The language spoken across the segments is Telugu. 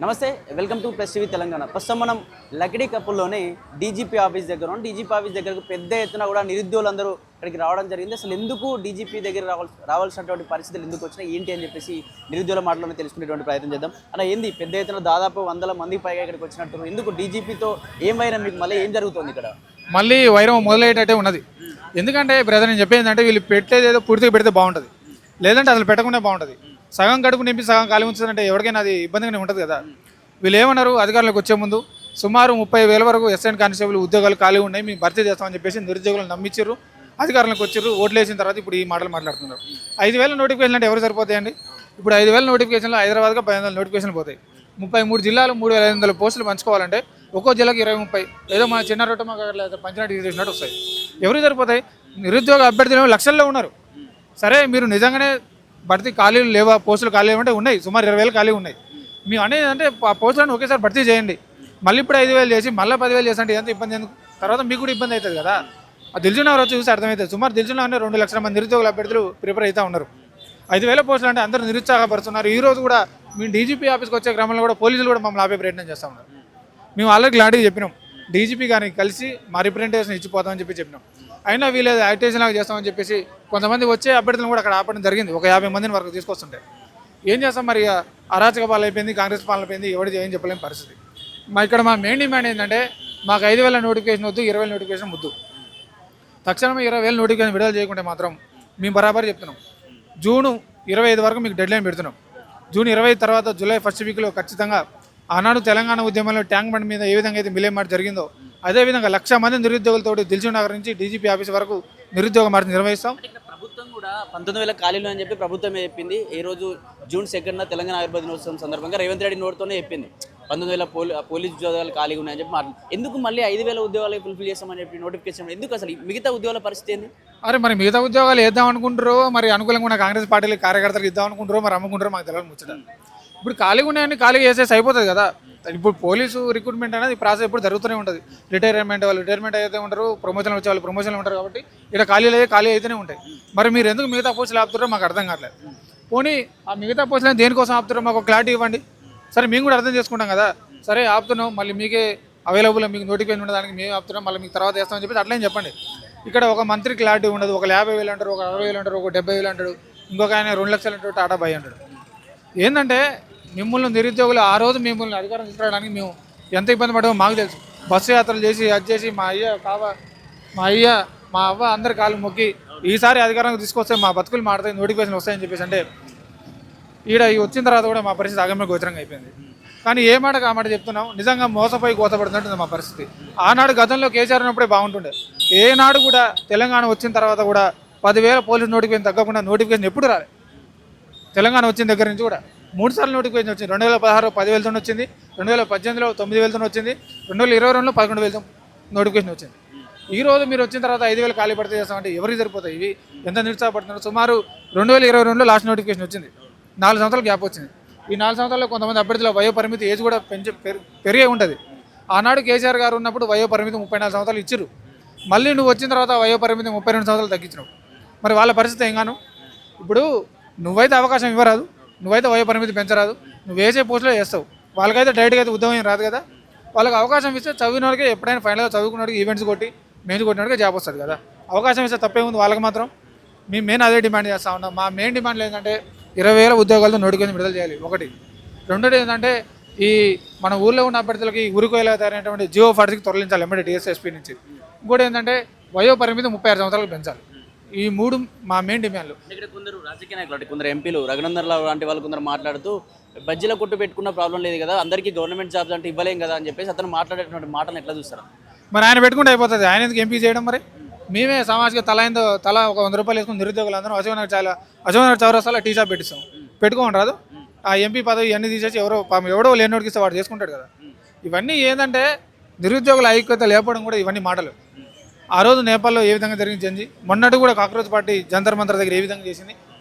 నమస్తే, welcome to press TV Telangana. ప్రస్తుతం మనం లకిడీ కప్పుల్లోనే డీజీపీ ఆఫీస్ దగ్గర ఉన్నాం. డీజీపీ ఆఫీస్ దగ్గరకు పెద్ద ఎత్తున కూడా నిరుద్యోగులందరూ ఇక్కడికి రావడం జరిగింది. అసలు ఎందుకు డీజీపీ దగ్గర రావాల్సినటువంటి పరిస్థితులు ఎందుకు వచ్చినాయి ఏంటి అని చెప్పేసి నిరుద్యోగుల మాటలోనే తెలుసుకునేటువంటి ప్రయత్నం చేద్దాం. అలా ఏంది పెద్ద ఎత్తున దాదాపు 100 మంది పైగా ఇక్కడికి వచ్చినట్టు, ఎందుకు డీజీపీతో ఏం వైరం, మీకు మళ్ళీ ఏం జరుగుతుంది ఇక్కడ? మళ్ళీ వైరం మొదలయ్యేటట్టే ఉన్నది. ఎందుకంటే బ్రదర్ నేను చెప్పేది ఏంటంటే వీళ్ళు పెట్టేది ఏదో పూర్తిగా పెడితే బాగుంటుంది, లేదంటే అసలు పెట్టకుండా బాగుంటుంది. సగం కడుపు నింపి సగం ఖాళీ ఉంచుతుందంటే ఎవరికైనా అది ఇబ్బందిగానే ఉంటుంది కదా. వీళ్ళు ఏమన్నారు, అధికారులకు వచ్చే ముందు సుమారు 30,000 వరకు ఎస్ఐన్ కానిస్టేబుల్ ఉద్యోగాలు ఖాళీ ఉన్నాయి, మేము భర్తీ చేస్తామని చెప్పేసి నిరుద్యోగులను నమ్మించారు. అధికారులకు వచ్చారు, ఓట్లు వేసిన తర్వాత ఇప్పుడు ఈ మాటలు మాట్లాడుతున్నారు. 5,000 నోటిఫికేషన్ అంటే ఎవరు సరిపోతాయండి? ఇప్పుడు 5,000 నోటిఫికేషన్లో హైదరాబాద్గా 15,000 నోటిఫికేషన్లు పోతాయి. 33 జిల్లాలు 3,500 పోస్టులు పంచుకోవాలంటే ఒక్కో జిల్లాకి 20-30 ఏదో మన చిన్న రొట్టె మాకు పంచినట్టు చేసినట్టు వస్తాయి. ఎవరికి సరిపోతాయి? నిరుద్యోగ అభ్యర్థులు లక్షల్లో ఉన్నారు. సరే, మీరు నిజంగానే భర్తీ ఖాళీలు లేవా, పోస్టులు ఖాళీ లేవంటే ఉన్నాయి, సుమారు 20,000 ఖాళీ ఉన్నాయి. మేము అనేది అంటే ఆ పోస్టులను ఒకేసారి భర్తీ చేయండి. మళ్ళీ ఇప్పుడు 5,000 చేసి మళ్ళీ 10,000 చేసి అంటే ఎంత ఇబ్బంది ఎందుకు? తర్వాత మీకు కూడా ఇబ్బంది అవుతుంది కదా. ఆ దిల్సుఖ్నగర్ వచ్చి చూసి అర్థమవుతుంది. సుమారు దిల్సుఖ్నగర్లో 2 లక్షల మంది నిరుద్యోగుల అభ్యర్థులు ప్రిపేర్ అవుతూ ఉన్నారు. 5,000 పోస్టులు అంటే అందరూ నిరుత్సాహపరుస్తున్నారు. ఈ రోజు కూడా మేము డీజీపీ ఆఫీస్కి వచ్చే క్రమంలో కూడా పోలీసులు కూడా మమ్మల్ని ఆపే ప్రయత్నం చేస్తూ ఉన్నారు. మేము ఆల్రెడీ క్లారిటీ చెప్పినాం, డీజీపీ గారిని కలిసి మా రిప్రజెంటేషన్ ఇచ్చిపోతామని చెప్పినాం. అయినా వీళ్ళు యాక్టివేషన్ లాగా చేస్తామని చెప్పేసి కొంతమంది వచ్చే అభ్యర్థులను కూడా అక్కడ ఆపడం జరిగింది. ఒక 50 మందిని వరకు తీసుకొస్తుంటే ఏం చేస్తాం మరి? అరాచక పాలన అయిపోయింది, కాంగ్రెస్ పాలన అయిపోయింది, ఎవరికి ఏం చెప్పలేని పరిస్థితి. మా మెయిన్ డిమాండ్ ఏంటంటే మాకు 5,000 నోటిఫికేషన్ వద్దు, 20,000 నోటిఫికేషన్ వద్దు. తక్షణమే 20,000 నోటిఫికేషన్ విడుదల చేయకుంటే మాత్రం మేము బరాబర్ చెప్తున్నాం, జూన్ 25 వరకు మీకు డెడ్ లైన్ పెడుతున్నాం. జూన్ 25 తర్వాత జూలై ఫస్ట్ వీక్లో ఖచ్చితంగా ఆనాడు తెలంగాణ ఉద్యమంలో ట్యాంక్ బండ్ మీద ఏ విధంగా అయితే మిలేమార్ట్ జరిగిందో అదేవిధంగా 1,00,000 మంది నిరుద్యోగులతో దిల్సుఖ్నగర్ నుంచి డీజీపీ ఆఫీస్ వరకు నిరుద్యోగ మార్చి నిర్వహిస్తాం. ప్రభుత్వం కూడా 19,000 ఖాళీలు అని చెప్పి ప్రభుత్వమే చెప్పింది. ఈ రోజు జూన్ 2న తెలంగాణ ఆవిర్భావ దినోత్సవం సందర్భంగా రేవంత్ రెడ్డి నోటితోనే చెప్పింది 19,000 పోలీస్ ఉద్యోగాలు ఖాళీగా ఉన్నాయని చెప్పి ఎందుకు మళ్ళీ 5,000 ఉద్యోగాలు ఫుల్ఫిల్ చేస్తామని చెప్పి నోటిఫికేషన్ ఎందుకు? అసలు మిగతా ఉద్యోగాల పరిస్థితి ఏంది? అరే మరి మిగతా ఉద్యోగాలు వేద్దాం అనుకుంటారో, మరి అనుకూలంగా ఉన్న కాంగ్రెస్ పార్టీలు కార్యకర్తలకు ఇద్దాం అనుకుంటారో, మరి అమ్ముకుంటారో మాకు తెలియదు ముచ్చట. ఇప్పుడు ఖాళీగా ఉన్నాయని ఖాళీగా వేసేసి అయిపోతుంది కదా. ఇప్పుడు పోలీసు రిక్రూట్మెంట్ అనేది ప్రాసెస్ ఎప్పుడు జరుగుతూనే ఉంటుంది. వాళ్ళు రిటైర్మెంట్ అయితే ఉంటారు, ప్రమోషన్లు వచ్చే వాళ్ళు ప్రమోషన్లు ఉంటారు. కాబట్టి ఇక్కడ ఖాళీ అయితేనే ఉంటాయి. మరి మీరు ఎందుకు మిగతా పోస్టులు ఆపుతారో మాకు అర్థం కావట్లేదు. పోనీ ఆ మిగతా పోస్టులను దేనికోసం ఆపుతారో మాకు క్లారిటీ ఇవ్వండి. సరే, మేము కూడా అర్థం చేసుకుంటాం కదా. సరే ఆపుతున్నాం, మళ్ళీ మీకే అవైలబుల్ మీకు నోటిఫికేషన్ ఉండడానికి మేము ఆపుతున్నాం, మళ్ళీ మీకు తర్వాత వేస్తామని చెప్పి అట్లనే చెప్పండి. ఇక్కడ ఒక మంత్రి క్లారిటీ ఉండదు. ఒక 50,000 అంటారు, ఒక 60,000 అంటారు, ఒక 70,000 అంటాడు, ఇంకొక ఆయన 2 లక్షలు అంటాడు, టాటా బై అంటాడు. ఏంటంటే మిమ్మల్ని నిరుద్యోగులు ఆ రోజు మిమ్మల్ని అధికారం తీసుకురావడానికి మేము ఎంత ఇబ్బంది పడ్డామో మాకు తెలుసు. బస్సు యాత్రలు చేసి అది చేసి మా అయ్య మా అవ్వ అందరి కాళ్ళు మొక్కి ఈసారి అధికారానికి తీసుకొస్తే మా బతుకులు మాడతాయి, నోటిఫికేషన్ వస్తాయని చెప్పేసి అంటే ఈడ వచ్చిన తర్వాత కూడా మా పరిస్థితి అగమ్య గోచరంగా అయిపోయింది. కానీ ఏ మాటకు ఆ మాట చెప్తున్నాం, నిజంగా మోసపోయి కోతపడుతున్నట్టుంది మా పరిస్థితి. ఆనాడు గతంలో కేసీఆర్ ఉన్నప్పుడే బాగుంటుండే. ఏనాడు కూడా తెలంగాణ వచ్చిన తర్వాత కూడా 10,000 పోలీసు నోటిఫికేషన్ తగ్గకుండా నోటిఫికేషన్ ఎప్పుడు రాలేదు. తెలంగాణ వచ్చిన దగ్గర నుంచి కూడా 3 సార్లు నోటిఫికేషన్ వచ్చింది. 2016 10,000తో వచ్చింది, 2018లో 9,000తో వచ్చింది, 2022లో 11,000తో నోటిఫికేషన్ వచ్చింది. ఈ రోజు మీరు వచ్చిన తర్వాత 5,000 ఖాళీ భర్తీ చేస్తామంటే ఎవరికి సరిపోతాయి? ఇవి ఎంత నిరుత్సాహపడుతున్నారు. సుమారు 2022లో లాస్ట్ నోటిఫికేషన్ వచ్చింది. 4 సంవత్సరాల గ్యాప్ వచ్చింది. ఈ 4 సంవత్సరాల్లో కొంతమంది అభ్యర్థుల వయో పరిమితి ఏజ్ కూడా పెరిగే ఉంటుంది. ఆనాడు కేసీఆర్ గారు ఉన్నప్పుడు వయో పరిమితి 34 సంవత్సరాలు ఇచ్చారు. మళ్ళీ నువ్వు వచ్చిన తర్వాత వయో పరిమితి 32 సంవత్సరాలు తగ్గించినావు. మరి వాళ్ళ పరిస్థితి ఏం గాను? ఇప్పుడు నువ్వైతే అవకాశం ఇవ్వరాదు, నువ్వైతే వయో పరిమితి పెంచరాదు, నువ్వు వేసే పోస్టులో వేస్తావు. వాళ్ళకైతే డైరెక్ట్గా అయితే ఉద్యోగం రాదు కదా. వాళ్ళకి అవకాశం ఇస్తే చదివిన వాళ్ళకి ఎప్పుడైనా ఫైనల్గా చదువుకున్నవాడికి ఈవెంట్స్ కొట్టి మెయిన్ కొట్టినవాడికి జాబ్ వస్తుంది కదా. అవకాశం ఇస్తే తప్పేముంది వాళ్ళకి మాత్రం. మేము మెయిన్ అదే డిమాండ్ చేస్తూ ఉన్నాం. మా మెయిన్ డిమాండ్ ఏంటంటే 20,000 ఉద్యోగాలతో నోటిఫికేషన్ విడుదల చేయాలి ఒకటి. రెండోది ఏంటంటే ఈ మన ఊళ్ళో ఉన్న అభ్యర్థులకి ఉరుకోయలా తయారైనటువంటి జియో 46 తొలగించాలి ఎమ్మడి డిఎస్ఎస్పీ నుంచి. ఇంకోటి ఏంటంటే వయో పరిమితి 36 సంవత్సరాలు పెంచాలి. ఈ 3 మా మెయిన్ డిమాండ్లు. ఇక్కడ కొందరు రాజకీయ నాయకులు, కొందరు ఎంపీలు, రఘునందన్ రావు లాంటి వాళ్ళు కొందరు మాట్లాడుతూ బజ్జీల కొట్టు పెట్టుకున్న ప్రాబ్లం లేదు కదా, అందరికీ గవర్నమెంట్ జాబ్స్ అంటే ఇవ్వలేం కదా అని చెప్పేసి అతను మాట్లాడేటువంటి మాటను ఎట్లా చూస్తారు? మరి ఆయన పెట్టుకుంటే అయిపోతుంది, ఆయన ఎందుకు ఎంపీ చేయడం? మరి మేమే సామాజిక తల ఒక 100 రూపాయలు వేసుకుని నిరుద్యోగులు అందరం అశోకనగర్ చౌరస్తాలో టీ షాప్ పెట్టిస్తాం. పెట్టుకోండి రాదు. ఆ ఎంపీ పదవి ఇవన్నీ తీసేసి ఎవడో లేనోడికి ఇస్తే వాడు చేసుకుంటాడు కదా. ఇవన్నీ ఏంటంటే నిరుద్యోగుల ఐక్యత లేపడం కూడా ఇవన్నీ మాటలు. ఆ రోజు నేపాల్లో ఏ విధంగా జరిగింది మొన్నటి కూడా కాక్రోచ్ పార్టీ జంతర్ మంతర్ దగ్గర ఏ విధంగా చేసింది,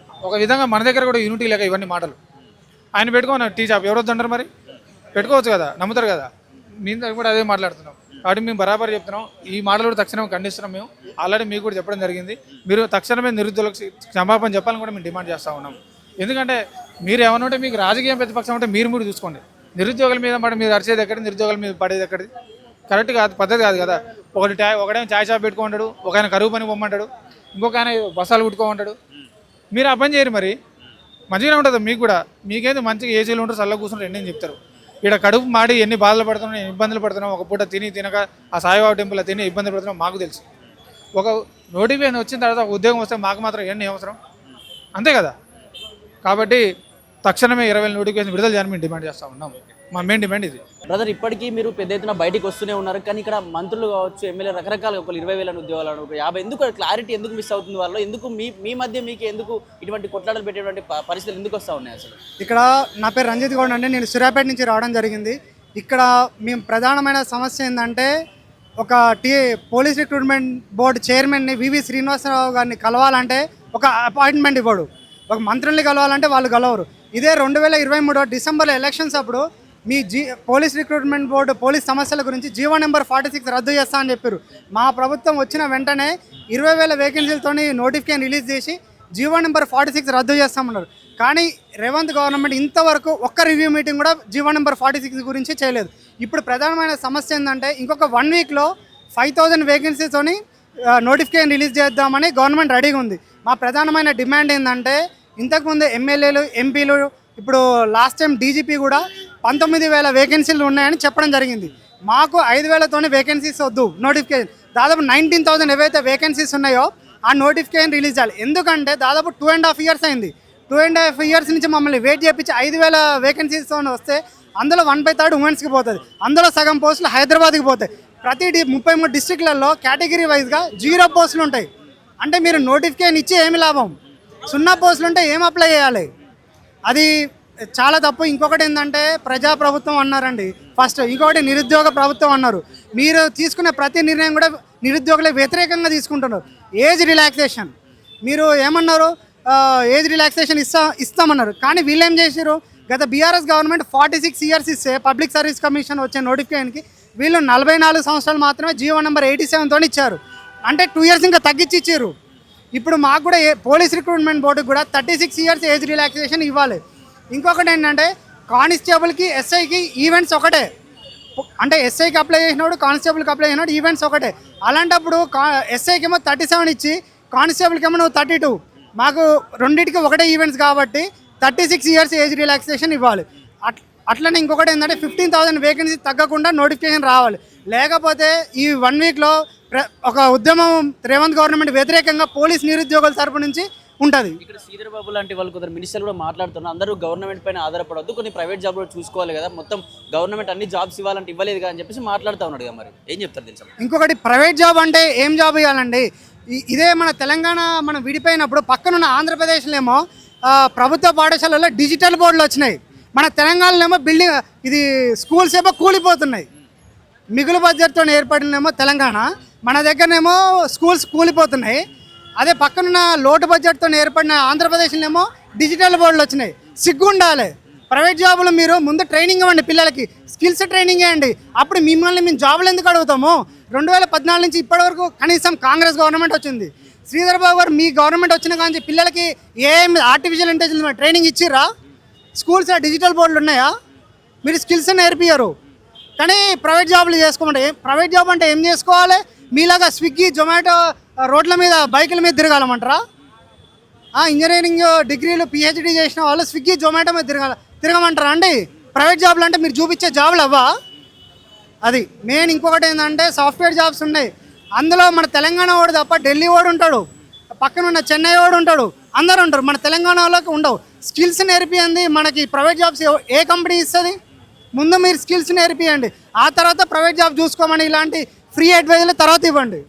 ఒక విధంగా మన దగ్గర కూడా యూనిటీ లేక ఇవన్నీ మాటలు. ఆయన పెట్టుకోను టీ షాప్ ఎవరొద్దు అంటారు? మరి పెట్టుకోవచ్చు కదా, నమ్ముతారు కదా. మీ దగ్గర కూడా అదే మాట్లాడుతున్నాం. కాబట్టి మేము బరాబర్ చెప్తున్నాం. ఈ మాటలు కూడా తక్షణం ఖండిస్తున్నాం. మేము ఆల్రెడీ మీకు కూడా చెప్పడం జరిగింది. మీరు తక్షణమే నిరుద్యోగులకు క్షమాపణ చెప్పాలని కూడా మేము డిమాండ్ చేస్తూ ఉన్నాం. ఎందుకంటే మీరు ఏమన్నా ఉంటే మీకు రాజకీయ ప్రతిపక్షం ఉంటే మీరు చూసుకోండి. నిరుద్యోగుల మీద పడి మీరు అరిచేది ఎక్కడి, నిరుద్యోగుల మీద పడేది ఎక్కడిది? కరెక్ట్ కాదు, పద్ధతి కాదు కదా. ఒకడేమో ఛాయ్ షాప్ పెట్టుకుంటాడు, ఒక ఆయన కరువు పని పొమ్మంటాడు, ఇంకొక ఆయన బస్సాలు కుట్టుకోమంటాడు. మీరు ఆ పని చేయరు, మరి మంచిగానే ఉంటుంది మీకు కూడా. మీకేంది మంచిగా ఏసీలు ఉంటారు, చల్లగా కూర్చుంటారు, ఎన్ని చెప్తారు. ఇక్కడ కడుపు మాడి ఎన్ని బాధలు పడుతున్నాం, ఎన్ని ఇబ్బందులు పడుతున్నాం. ఒక పూట తినక ఆ సాయిబాబా టెంపుల్ తిని ఇబ్బంది పడుతున్నాం మాకు తెలుసు. ఒక నోటిఫికేషన్ వచ్చిన తర్వాత ఒక ఉద్యోగం వస్తే మాకు మాత్రం ఎన్ని అవసరం, అంతే కదా. కాబట్టి తక్షణమే 20,000 నోటిఫికేషన్ విడుదల చేయాలని మేము డిమాండ్ చేస్తూ ఉన్నాం. మా మెయిన్ డిమాండ్ ఇది. బ్రదర్, ఇప్పటికీ మీరు పెద్ద ఎత్తున బయటికి వస్తూనే ఉన్నారు, కానీ ఇక్కడ మంత్రులు కావచ్చు, ఎమ్మెల్యే రకరకాలుగా ఒక 20,000 ఉద్యోగాలు, ఒక 50, ఎందుకు క్లారిటీ ఎందుకు మిస్ అవుతుంది వాళ్ళు? ఎందుకు మీ మధ్య మీకు ఎందుకు ఇటువంటి కొట్లాటలు పెట్టేటువంటి పరిస్థితులు ఎందుకు వస్తూ ఉన్నాయి అసలు? ఇక్కడ నా పేరు రంజిత్ గౌడ్ అండి, నేను సూర్యాపేట నుంచి రావడం జరిగింది. ఇక్కడ మేము ప్రధానమైన సమస్య ఏంటంటే ఒక పోలీస్ రిక్రూట్మెంట్ బోర్డు చైర్మన్ని వివి శ్రీనివాసరావు గారిని కలవాలంటే ఒక అపాయింట్మెంట్ ఇవ్వడు, ఒక మంత్రుల్ని కలవాలంటే వాళ్ళు కలవరు. ఇదే 2023 డిసెంబర్లో ఎలక్షన్స్ అప్పుడు మీ పోలీస్ రిక్రూట్మెంట్ బోర్డు పోలీస్ సమస్యల గురించి జీవో నెంబర్ 46 రద్దు చేస్తా అని చెప్పారు. మా ప్రభుత్వం వచ్చిన వెంటనే 20,000 వేకెన్సీలతో నోటిఫికేషన్ రిలీజ్ చేసి జీవో నెంబర్ 46 రద్దు చేస్తామన్నారు. కానీ రేవంత్ గవర్నమెంట్ ఇంతవరకు ఒక్క రివ్యూ మీటింగ్ కూడా జీవో నెంబర్ 46 గురించి చేయలేదు. ఇప్పుడు ప్రధానమైన సమస్య ఏంటంటే ఇంకొక 1 వీక్లో 5,000 వేకెన్సీతోని నోటిఫికేషన్ రిలీజ్ చేద్దామని గవర్నమెంట్ రెడీగా ఉంది. మా ప్రధానమైన డిమాండ్ ఏంటంటే ఇంతకుముందు ఎమ్మెల్యేలు, ఎంపీలు, ఇప్పుడు లాస్ట్ టైం డీజీపీ కూడా 19,000 వేకెన్సీలు ఉన్నాయని చెప్పడం జరిగింది. మాకు 5,000తోనే వేకెన్సీస్ వద్దు, నోటిఫికేషన్ దాదాపు 19,000 ఏవైతే వేకెన్సీస్ ఉన్నాయో ఆ నోటిఫికేషన్ రిలీజ్ చేయాలి. ఎందుకంటే దాదాపు 2.5 ఇయర్స్ అయింది. 2.5 ఇయర్స్ నుంచి మమ్మల్ని వెయిట్ చేయించి 5,000 వేకెన్సీస్తో వస్తే అందులో 1/3 ఉమెన్స్కి పోతుంది, అందులో సగం పోస్టులు హైదరాబాద్కి పోతాయి. ప్రతి 33 డిస్ట్రిక్ట్లలో కేటగిరీ వైజ్గా 0 పోస్టులు ఉంటాయి. అంటే మీరు నోటిఫికేషన్ ఇచ్చి ఏమి లాభం? 0 పోస్టులు ఉంటే ఏం అప్లై చేయాలి? అది చాలా తప్పు. ఇంకొకటి ఏంటంటే ప్రజాప్రభుత్వం అన్నారండి ఫస్ట్, ఇంకొకటి నిరుద్యోగ ప్రభుత్వం అన్నారు. మీరు తీసుకునే ప్రతి నిర్ణయం కూడా నిరుద్యోగులకు వ్యతిరేకంగా తీసుకుంటున్నారు. ఏజ్ రిలాక్సేషన్ మీరు ఏమన్నారు, ఏజ్ రిలాక్సేషన్ ఇస్తామన్నారు. కానీ వీళ్ళు ఏం చేశారు, గత బీఆర్ఎస్ గవర్నమెంట్ 46 ఇయర్స్ ఇస్తే పబ్లిక్ సర్వీస్ కమిషన్ వచ్చే నోటిఫికేషన్కి వీళ్ళు 44 సంవత్సరాలు మాత్రమే జీవో నెంబర్ 87తో ఇచ్చారు. అంటే 2 ఇయర్స్ ఇంకా తగ్గించి ఇచ్చారు. ఇప్పుడు మాకు కూడా పోలీస్ రిక్రూట్మెంట్ బోర్డుకి కూడా 36 ఇయర్స్ ఏజ్ రిలాక్సేషన్ ఇవ్వాలి. ఇంకొకటి ఏంటంటే కానిస్టేబుల్కి, ఎస్ఐకి ఈవెంట్స్ ఒకటే. అంటే ఎస్ఐకి అప్లై చేసినప్పుడు, కానిస్టేబుల్కి అప్లై చేసినప్పుడు ఈవెంట్స్ ఒకటే. అలాంటప్పుడు ఎస్ఐకి ఏమో 37 ఇచ్చి కానిస్టేబుల్కి ఏమో 32. మాకు రెండింటికి ఒకటే ఈవెంట్స్ కాబట్టి 36 ఇయర్స్ ఏజ్ రిలాక్సేషన్ ఇవ్వాలి. అట్లనే ఇంకొకటి ఏంటంటే 15,000 వేకెన్సీ తగ్గకుండా నోటిఫికేషన్ రావాలి. లేకపోతే ఈ 1 వీక్లో ఒక ఉద్యమం రేవంత్ గవర్నమెంట్ వ్యతిరేకంగా పోలీస్ నిరుద్యోగుల తరపు నుంచి ఉంటుంది. ఇక్కడ శ్రీధర్ బాబు లాంటి వాళ్ళు కొందరు మినిస్టర్లు కూడా మాట్లాడుతున్నారు, అందరూ గవర్నమెంట్ పైన ఆధారపడవద్దు, కొన్ని ప్రైవేట్ జాబ్ కూడా చూసుకోవాలి కదా, మొత్తం గవర్నమెంట్ అన్ని జాబ్స్ ఇవ్వాలంటే ఇవ్వలేదు కదా అని చెప్పేసి మాట్లాడుతూ ఉన్నాడు. మరి ఏం చెప్తారు దీనికి? ఇంకొకటి ప్రైవేట్ జాబ్ అంటే ఏం జాబ్ ఇవ్వాలండి? ఇదే మన తెలంగాణ మనం విడిపోయినప్పుడు పక్కనున్న ఆంధ్రప్రదేశ్లో ఏమో ప్రభుత్వ పాఠశాలలో డిజిటల్ బోర్డులు వచ్చినాయి. మన తెలంగాణలో ఏమో బిల్డింగ్ ఇది స్కూల్స్ ఏమో కూలిపోతున్నాయి. మిగులు బడ్జెట్తో ఏర్పడినేమో తెలంగాణ, మన దగ్గరనేమో స్కూల్స్ కూలిపోతున్నాయి. అదే పక్కనున్న లోటు బడ్జెట్తో ఏర్పడిన ఆంధ్రప్రదేశ్లో ఏమో డిజిటల్ బోర్డులు వచ్చినాయి. సిగ్గు ఉండాలి. ప్రైవేట్ జాబులు మీరు ముందు ట్రైనింగ్ ఇవ్వండి, పిల్లలకి స్కిల్స్ ట్రైనింగ్ ఇవ్వండి. అప్పుడు మిమ్మల్ని మేము జాబులు ఎందుకు అడుగుతాము? 2014 నుంచి ఇప్పటివరకు కనీసం కాంగ్రెస్ గవర్నమెంట్ వచ్చింది. శ్రీధర్ బాబు గారు మీ గవర్నమెంట్ వచ్చిన కానీ పిల్లలకి ఆర్టిఫిషియల్ ఇంటెలిజెన్స్ ట్రైనింగ్ ఇచ్చిర్రా? స్కూల్స్లో డిజిటల్ బోర్డులు ఉన్నాయా? మీరు స్కిల్స్ నేర్పియ్యరు. కానీ ప్రైవేట్ జాబులు చేసుకోమంటే ప్రైవేట్ జాబ్ అంటే ఏం చేసుకోవాలి? మీలాగా స్విగ్గీ, జొమాటో రోడ్ల మీద బైకుల మీద తిరగాలమంటారా? ఇంజనీరింగ్ డిగ్రీలు పిహెచ్డీ చేసిన వాళ్ళు స్విగ్గీ, జొమాటో మీద తిరగమంటారా అండి? ప్రైవేట్ జాబులు అంటే మీరు చూపించే జాబులు అవ్వా? అది మెయిన్. ఇంకొకటి ఏంటంటే సాఫ్ట్వేర్ జాబ్స్ ఉన్నాయి. అందులో మన తెలంగాణ వాడు తప్ప ఢిల్లీ వాడు ఉంటాడు, పక్కన ఉన్న చెన్నై వాడు ఉంటాడు, అందరూ ఉంటారు. మన తెలంగాణలోకి ఉండవు. స్కిల్స్ నేర్పియండి. మనకి ప్రైవేట్ జాబ్స్ ఏ కంపెనీ ఇస్తుంది? ముందు మీరు స్కిల్స్ నేర్పియండి, ఆ తర్వాత ప్రైవేట్ జాబ్ చూసుకోమని ఇలాంటి ఫ్రీ అడ్వైజర్లు తర్వాత ఇవ్వండి.